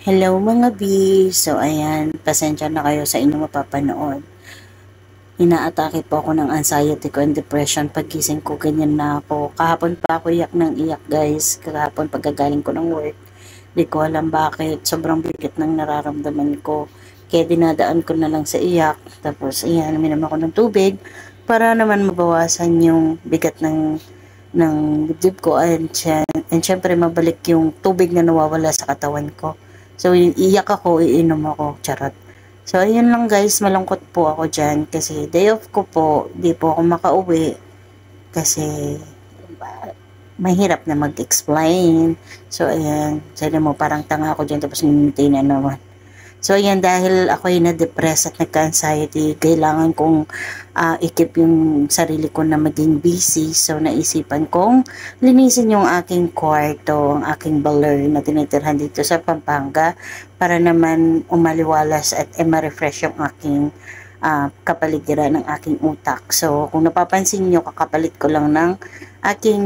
Hello mga B! So ayan, pasensya na kayo sa inyong mapapanood. Inaatake po ako ng anxiety ko and depression. Paggising ko, ganyan na ako. Kahapon pa ako iyak ng iyak guys. Kahapon pagkagaling ko ng work. Di ko alam bakit. Sobrang bigat ng nararamdaman ko. Kaya dinadaan ko na lang sa iyak. Tapos ayan, uminom ako ng tubig para naman mabawasan yung bigat ng dibdib ko and syempre mabalik yung tubig na nawawala sa katawan ko. So iiyak ako, iinom ako, charot. So ayun lang guys, malungkot po ako dyan kasi day off ko po, di po ako makauwi kasi mahirap na mag-explain. So ayan, sabi mo parang tanga ako dyan tapos ngingiti na naman. So ayan, dahil ako ay na-depress at nagka-anxiety, kailangan kong ikip yung sarili ko na maging busy. So naisipan kong linisin yung aking kwarto, ang aking baler na tinitirhan dito sa Pampanga para naman umaliwalas at ma-refresh yung aking kapaligiran ng aking utak. So kung napapansin nyo, kakapalit ko lang ng aking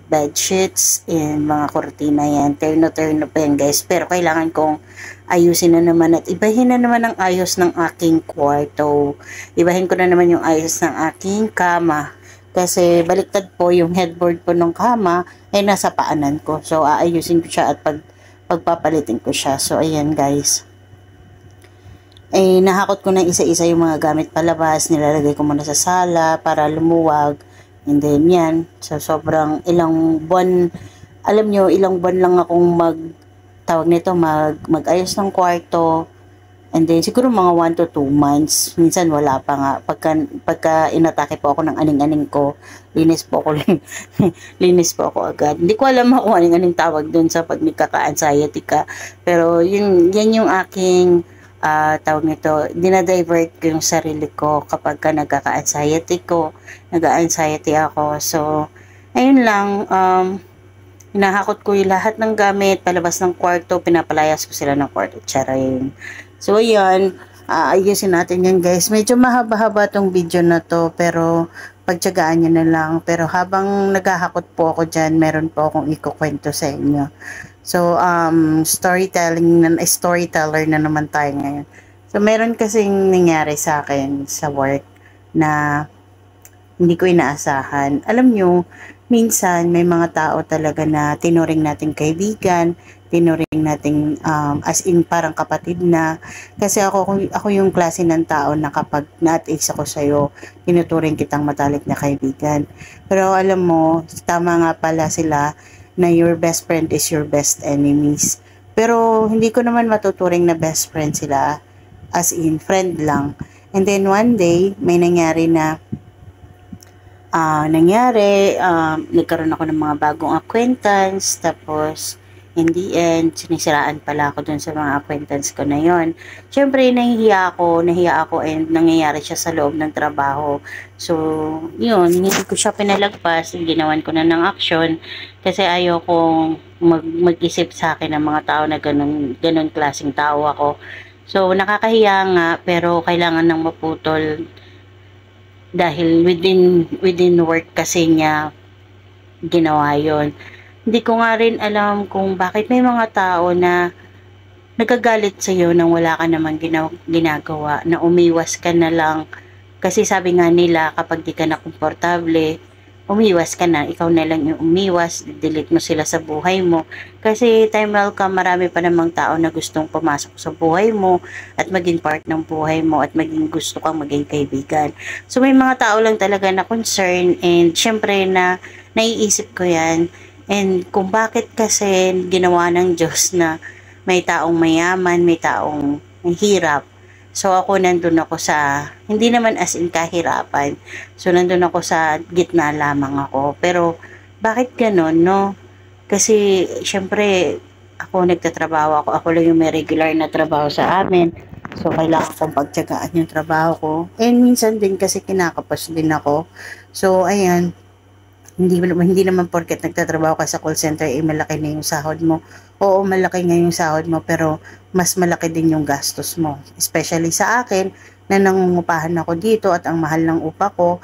bed sheets and mga kortina yan. Terno-terno pa yan guys. Pero kailangan kong ayusin na naman at ibahin na naman ang ayos ng aking kwarto. Ibahin ko na naman yung ayos ng aking kama. Kasi baliktad po yung headboard po ng kama ay nasa paanan ko. So aayusin ko siya at pagpapalitin ko siya. So ayan guys. Nahakot ko na isa-isa yung mga gamit palabas. Nilalagay ko muna sa sala para lumuwag. And then yan. So sobrang ilang buwan, alam nyo, ilang buwan lang akong tawag nito, mag-ayos ng kwarto. And then, siguro mga 1 to 2 months. Minsan, wala pa nga. Pagka inatake po ako ng aning-aning ko, linis po ako, linis po ako agad. Hindi ko alam kung aning-aning tawag dun sa pag nagkaka-anxiety ka. Pero, yan yung aking, tawag nito, dinadivert ko yung sarili ko kapag ka nagkaka-anxiety nag-anxiety ako. So, ayun lang, hinahakot ko yung lahat ng gamit, palabas ng kwarto, pinapalayas ko sila ng kwarto, charing. So, ayan, ayusin natin yan guys. Medyo mahaba-haba tong video na to, pero pagtyagaan nyo na lang. Pero habang naghahakot po ako dyan, meron po akong ikukwento sa inyo. So, storyteller na naman tayo ngayon. So, meron kasing nangyari sa akin sa work na hindi ko inaasahan. Alam nyo, minsan may mga tao talaga na tinuring nating kaibigan, tinuring nating as in parang kapatid na. Kasi ako yung klase ng tao na kapag na-at-ease ako sa'yo, tinuturing kitang matalik na kaibigan. Pero alam mo, tama nga pala sila na your best friend is your best enemies. Pero hindi ko naman matuturing na best friend sila, as in friend lang. And then one day, may nangyari na nagkaroon ako ng mga bagong acquaintance, tapos in the end, sinisiraan pala ako dun sa mga acquaintance ko na yon. Siyempre, nahiya ako and nangyayari siya sa loob ng trabaho. So, yun, hindi ko siya pinalagpas, ginawan ko na ng action kasi ayaw kong mag-isip sa akin ng mga tao na ganun klaseng tao ako. So, nakakahiya nga, pero kailangan nang maputol dahil within work kasi niya ginawa yon. Hindi ko nga rin alam kung bakit may mga tao na nagagalit sa iyo nang wala ka namang ginagawa, na umiwas ka na lang kasi sabi nga nila kapag di ka na komportable, umiwas ka na, ikaw na lang yung umiwas, delete mo sila sa buhay mo. Kasi time welcome, marami pa namang tao na gustong pumasok sa buhay mo at maging part ng buhay mo at maging gusto kang maging kaibigan. So may mga tao lang talaga na concern and syempre na naiisip ko yan. And kung bakit kasi ginawa ng Diyos na may taong mayaman, may taong hirap. So ako nandun ako sa, hindi naman as in kahirapan. So nandun ako sa gitna lamang ako. Pero bakit ganon, no? Kasi syempre ako nagtatrabaho ako lang yung may regular na trabaho sa amin. So kailangan kong pagtiyagaan yung trabaho ko. And minsan din kasi kinakapos din ako. So ayan, hindi naman porket nagtatrabaho ka sa call center malaki na yung sahod mo. Oo, malaki nga yung sahod mo, pero mas malaki din yung gastos mo. Especially sa akin na nangungupahan ako dito at ang mahal ng upa ko.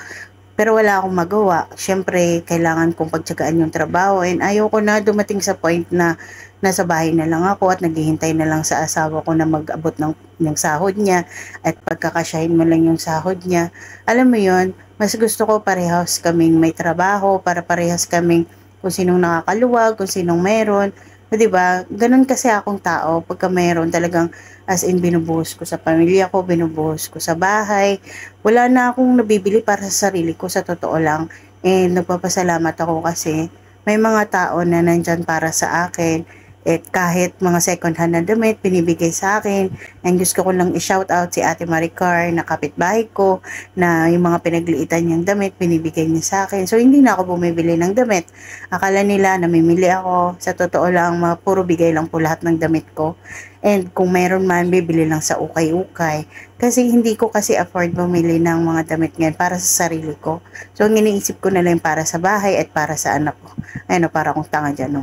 Pero wala akong magawa. Siyempre, kailangan kong pagtsagaan yung trabaho and ayoko na dumating sa point na nasa bahay na lang ako at naghihintay na lang sa asawa ko na mag-abot ng sahod niya at pagkakasyahin mo lang yung sahod niya. Alam mo yon, mas gusto ko parehas kaming may trabaho para parehas kaming kung sinong nakakaluwag, kung sinong meron. O, diba? Ganun kasi akong tao. Pagka meron talagang as in binubuhos ko sa pamilya ko, binubuhos ko sa bahay. Wala na akong nabibili para sa sarili ko sa totoo lang. And nagpapasalamat ako kasi may mga tao na nandyan para sa akin. At kahit mga second hand na damit, binibigay sa akin. And gusto ko lang i-shout out si Ate Maricar na kapitbahay ko na yung mga pinagliitan niyang damit, binibigay niya sa akin. So, hindi na ako bumibili ng damit. Akala nila namimili ako. Sa totoo lang, puro bigay lang po lahat ng damit ko. And kung mayroon man, bibili lang sa ukay-ukay. Kasi hindi ko kasi afford bumili ng mga damit ngayon para sa sarili ko. So, ang iniisip ko na lang para sa bahay at para sa anak ko. Ayun, para akong tanga dyan. No?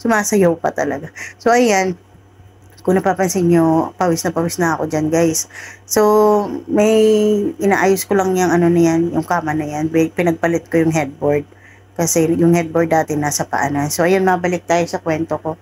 Sumasayaw pa talaga. So, ayan. Kung napapansin nyo, pawis na ako dyan, guys. So, may inaayos ko lang yung ano na yan, yung kama na yan. Pinagpalit ko yung headboard. Kasi yung headboard dati nasa paanan. So, ayun, mabalik tayo sa kwento ko.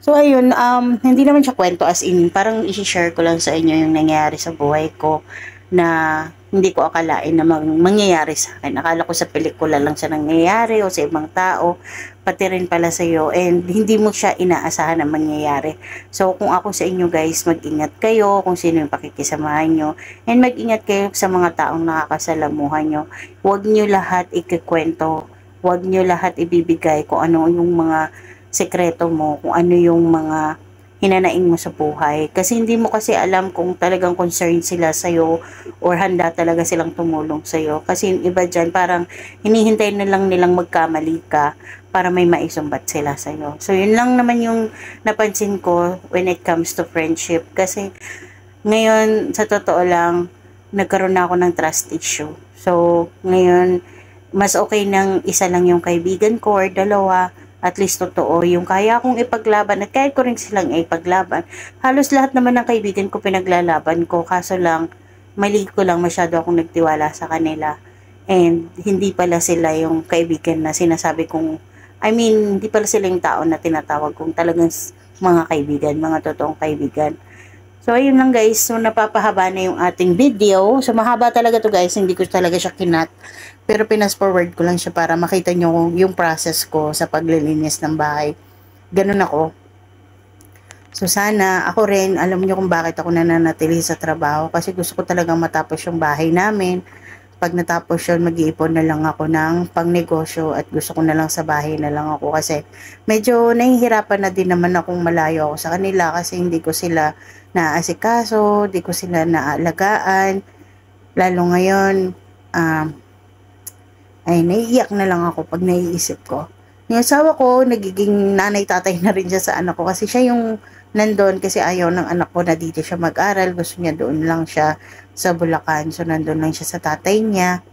So, ayun, hindi naman siya kwento as in, parang isi-share ko lang sa inyo yung nangyayari sa buhay ko na hindi ko akalain na mangyayari sa akin. Akala ko sa pelikula lang siya nangyayari o sa ibang tao, pati rin pala sa iyo, and hindi mo siya inaasahan na mangyayari. So, kung ako sa inyo guys, mag-ingat kayo kung sino yung pakikisamahan nyo, and mag-ingat kayo sa mga taong nakakasalamuhan nyo. Huwag nyo lahat ikikwento, huwag nyo lahat ibibigay kung ano yung mga sekreto mo, kung ano yung mga hinanaing mo sa buhay. Kasi hindi mo kasi alam kung talagang concerned sila sa'yo or handa talaga silang tumulong sa'yo. Kasi yung iba dyan, parang hinihintay na lang nilang magkamali ka para may maisumbat sila sa'yo. So, yun lang naman yung napansin ko when it comes to friendship. Kasi ngayon, sa totoo lang, nagkaroon na ako ng trust issue. So, ngayon, mas okay nang isa lang yung kaibigan ko or dalawa, at least totoo, yung kaya kong ipaglaban at kaya ko rin silang ipaglaban. Halos lahat naman ng kaibigan ko pinaglalaban ko, kaso lang, mali ko lang masyado akong nagtiwala sa kanila. And hindi pala sila yung kaibigan na sinasabi kong, I mean, hindi pala sila yung tao na tinatawag kong talagang mga kaibigan, mga totoong kaibigan. So, ayun lang guys. So, napapahaba na yung ating video. So, mahaba talaga to guys. Hindi ko talaga siya kinat. Pero, pinas forward ko lang siya para makita nyo yung process ko sa paglilinis ng bahay. Ganun ako. So, sana ako rin, alam niyo kung bakit ako nananatili sa trabaho. Kasi gusto ko talagang matapos yung bahay namin. Pag natapos yun, mag-iipon na lang ako ng pangnegosyo at gusto ko na lang sa bahay na lang ako kasi medyo nahihirapan na din naman akong malayo ako sa kanila kasi hindi ko sila naaasikaso, hindi ko sila naalagaan. Lalo ngayon, ay naiiyak na lang ako pag naiisip ko. Yung asawa ko, nagiging nanay-tatay na rin siya sa anak ko kasi siya yung nandun kasi ayaw ng anak ko na dito siya mag-aral. Gusto niya doon lang siya sa Bulacan. So, nandun lang siya sa tatay niya.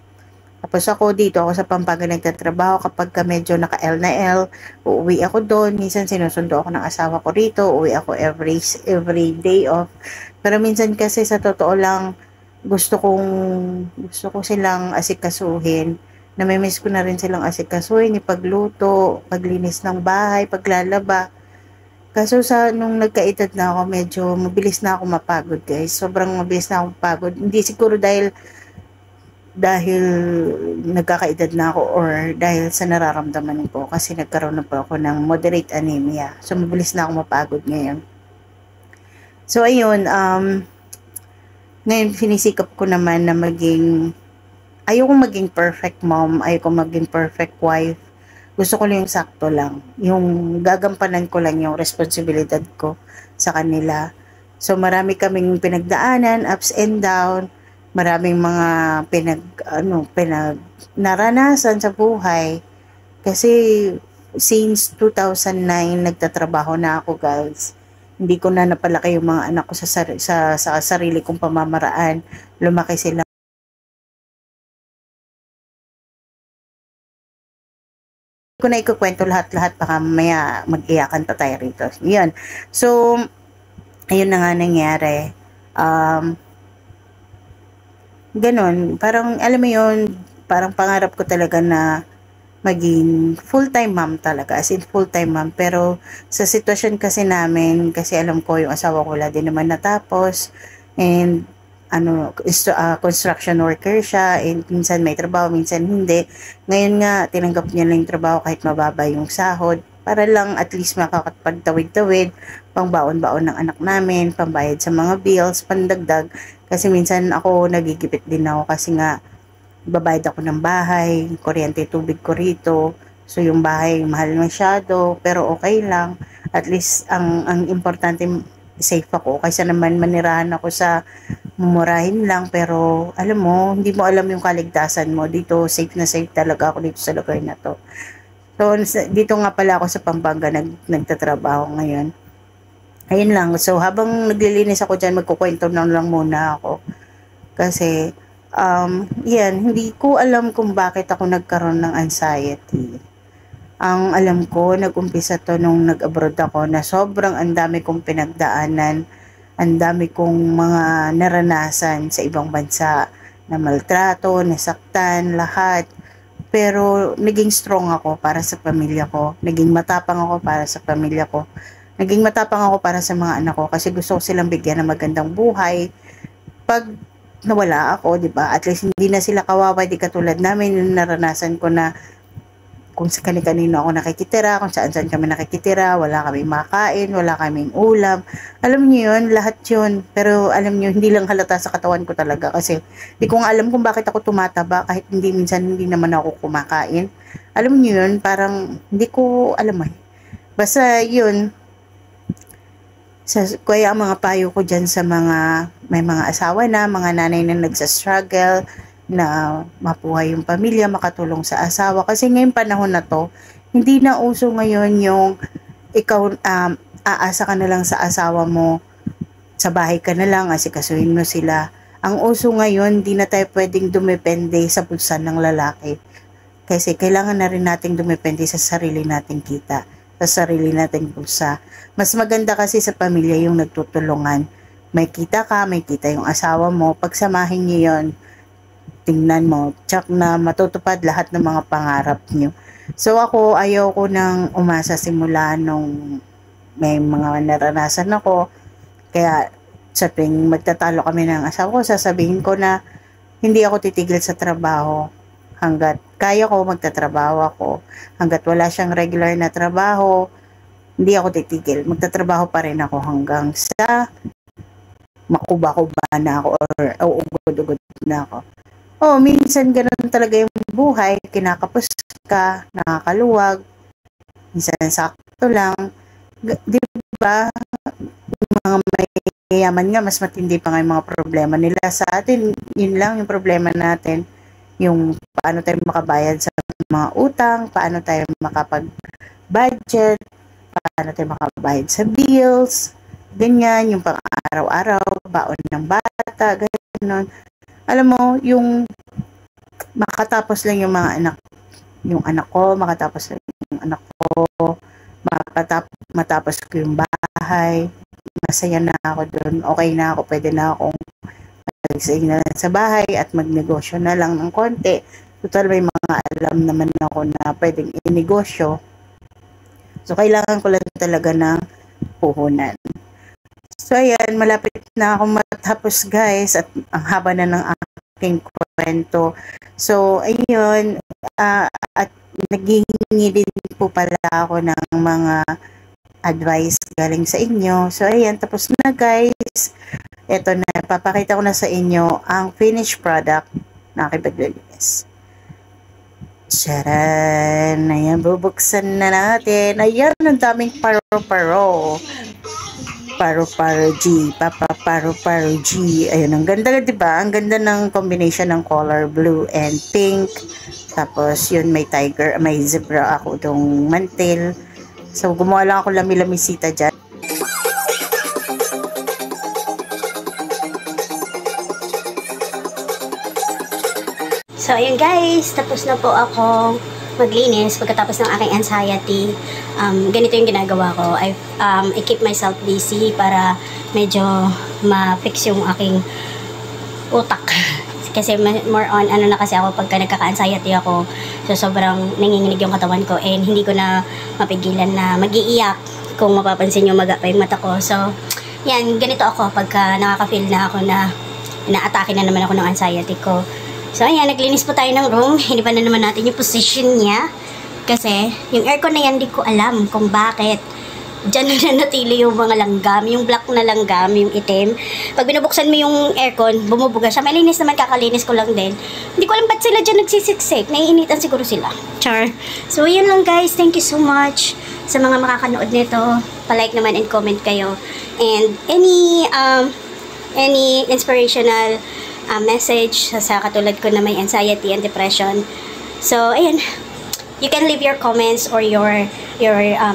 Tapos ako dito, ako sa Pampanga nagtatrabaho kapag ka medyo naka-L na L, uuwi ako doon. Minsan sinusundo ako ng asawa ko rito, uuwi ako every day off. Pero minsan kasi sa totoo lang, gusto ko silang asikasuhin. Namimiss ko na rin silang asikasuhin, ipagluto, paglinis ng bahay, paglalaba. Kaso nung nagkaedad na ako, medyo mabilis na ako mapagod guys. Sobrang mabilis na ako mapagod. Hindi siguro dahil nagkakaedad na ako or dahil sa nararamdaman ko kasi nagkaroon na po ako ng moderate anemia. So, mabilis na ako mapagod ngayon. So, ayun, ngayon sinisikap ko naman na ayokong maging perfect mom, ayokong maging perfect wife. Gusto ko lang yung sakto lang. Yung gagampanan ko lang yung responsibilidad ko sa kanila. So, marami kaming pinagdaanan, ups and down. Maraming mga naranasan sa buhay. Kasi, since 2009, nagtatrabaho na ako, guys. Hindi ko na napalaki yung mga anak ko sa sarili kong pamamaraan. Lumaki sila. Ko na ikukwento lahat-lahat baka mamaya mag-iyakan pa tayo rito. Yun. So, ayun na nga nangyari. Ganon. Parang, alam mo yun, parang pangarap ko talaga na maging full-time mom talaga, as in full-time mom. Pero sa sitwasyon kasi namin, kasi alam ko yung asawa ko wala din naman natapos, and construction worker siya, and minsan may trabaho, minsan hindi. Ngayon nga, tinanggap niya lang yung trabaho kahit mababa yung sahod, para lang at least makakapagtawid-tawid, pang baon-baon ng anak namin, pambayad sa mga bills, pandagdag. Kasi minsan ako nagigipit din ako kasi nga babayad ako ng bahay, kuryente, tubig ko rito. So yung bahay mahal masyado, pero okay lang. At least ang importante safe ako kaysa naman manirahan ako sa mumurahin lang, pero alam mo, hindi mo alam yung kaligtasan mo. Dito safe na safe talaga ako dito sa lugar na to. So dito nga pala ako sa Pampanga nagtatrabaho ngayon. Ayun lang. So habang naglilinis ako diyan, magkukwento na lang muna ako. Kasi yan, hindi ko alam kung bakit ako nagkaroon ng anxiety. Ang alam ko, nag-umpisa to nung nag-abroad ako, na sobrang ang dami kong pinagdaanan, ang dami kong mga naranasan sa ibang bansa, na maltrato, nasaktan, lahat. Pero naging strong ako para sa pamilya ko, naging matapang ako para sa pamilya ko, naging matapang ako para sa mga anak ko, kasi gusto ko silang bigyan ng magandang buhay. Pag nawala ako, 'di ba? At least hindi na sila kawawa, di katulad namin yung naranasan ko na kung sa kani-kanino ako nakikitira, kung saan-saan kami nakikitira, wala kaming makain, wala kaming ulam. Alam niyo 'yun, lahat 'yun. Pero alam niyo, hindi lang halata sa katawan ko talaga, kasi di ko nga alam kung bakit ako tumataba kahit hindi naman ako kumakain. Alam niyo 'yun, parang hindi ko alam eh. Basta 'yun, kaya ang mga payo ko dyan sa mga may mga asawa na, mga nanay na nagsa-struggle na mapuhay yung pamilya, makatulong sa asawa. Kasi ngayong panahon na to, hindi na uso ngayon yung ikaw aasa ka na lang sa asawa mo, sa bahay ka na lang, asikasuhin mo sila. Ang uso ngayon, di na tayo pwedeng dumepende sa bulsa ng lalaki. Kasi kailangan na rin nating dumepende sa sarili nating kita, sa sarili nating bulsa. Mas maganda kasi sa pamilya yung nagtutulungan. May kita ka, may kita yung asawa mo. Pagsamahin niyo yon, tingnan mo, tsak na matutupad lahat ng mga pangarap niyo. So ako, ayaw ko nang umasa simula nung may mga naranasan ako. Kaya sa tuwing magtatalo kami ng asawa ko, sasabihin ko na hindi ako titigil sa trabaho. Hanggat kaya ko, magtatrabaho ako. Hanggat wala siyang regular na trabaho, hindi ako titigil. Magtatrabaho pa rin ako hanggang sa makuba-kuba na ako or ugod-ugod na ako. Minsan ganun talaga yung buhay. Kinakapos ka, nakakaluwag, minsan sakto lang. Di ba? Mga may yaman nga, mas matindi pa nga yung mga problema nila. Sa atin, yun lang yung problema natin. Yung paano tayo makabayad sa mga utang, paano tayo makapag-budget, paano tayo makabayad sa bills, ganyan, yung pang-araw-araw, baon ng bata, ganyan. Alam mo, yung makatapos lang yung mga anak, yung anak ko, makatapos lang yung anak ko, matapos ko yung bahay, masaya na ako doon, okay na ako, pwede na akong mag-stay na lang sa bahay at magnegosyo na lang ng konti. Total, may mga alam naman ako na pwedeng inegosyo. So, kailangan ko lang talaga ng puhunan. So, ayan, malapit na ako matapos, guys, at ang haba na ng aking kwento. So, ayun, at naghihingi din po pala ako ng mga advice galing sa inyo. So, ayan, tapos na, guys. Ito na, papakita ko na sa inyo ang finished product na aking paglilinis. Charan! Ayan, bubuksan na natin. Ayan, ang daming paro-paro. Paro-paro G. Paro-paro G. Ayun, ang ganda, diba? Ang ganda ng combination ng color blue and pink. Tapos, yun, may tiger, may zebra ako itong mantil. So, gumawa lang ako lami-lamisita dyan. So, ayun guys, tapos na po ako maglinis pagkatapos ng aking anxiety. Ganito yung ginagawa ko. I keep myself busy para medyo ma-fix yung aking utak. Kasi more on, ano na kasi ako, pagka nagkaka-anxiety ako, so sobrang nanginginig yung katawan ko, and hindi ko na mapigilan na mag-iiyak. Kung mapapansin nyo, maga pa yung mata ko. So, yan, ganito ako pagka nakaka-feel na ako na na-atake na naman ako ng anxiety ko. So, ayan, naglinis po tayo ng room. Hinipan na naman natin yung position niya. Kasi, yung aircon na yan, di ko alam kung bakit. Diyan na natili yung mga langgam, yung black na langgam, yung itim. Pag binubuksan mo yung aircon, bumubuga siya. Malinis naman, kakalinis ko lang din. Hindi ko alam ba't sila dyan nagsisiksik. Naiinitan siguro sila. Char. So, yun lang guys. Thank you so much sa mga makakanood nito. Pa-like naman and comment kayo. And any inspirational message sa katulad ko na may anxiety and depression. So, ayan. You can leave your comments or your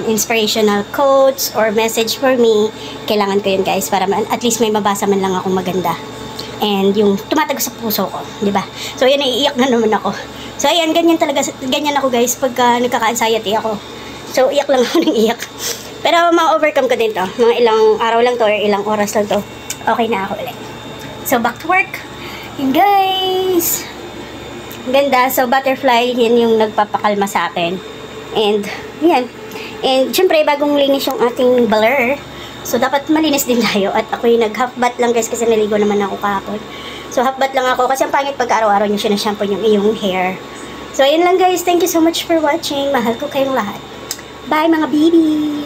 inspirational quotes or message for me. Kailangan ko yun guys para at least may mabasa man lang akong maganda. And yung tumatago sa puso ko, di ba? So yan, naiiyak na naman ako. So ayan, ganyan ako guys pagka nagkaka-anxiety ako. So iyak lang ako ng iyak. Pero ma-overcome ko din to. Mga ilang araw lang to or ilang oras lang to. Okay na ako ulit. So back to work. And guys, ganda. So, butterfly, yan yung nagpapakalma sa akin. And, yan. And, syempre, bagong linis yung ating blur. So, dapat malinis din tayo. At ako yung nag-half bath lang, guys, kasi naligo naman ako kahapon. So, half bath lang ako. Kasi ang pangit pag araw-araw nyo sinashampoo yung iyong hair. So, yun lang, guys. Thank you so much for watching. Mahal ko kayong lahat. Bye, mga baby!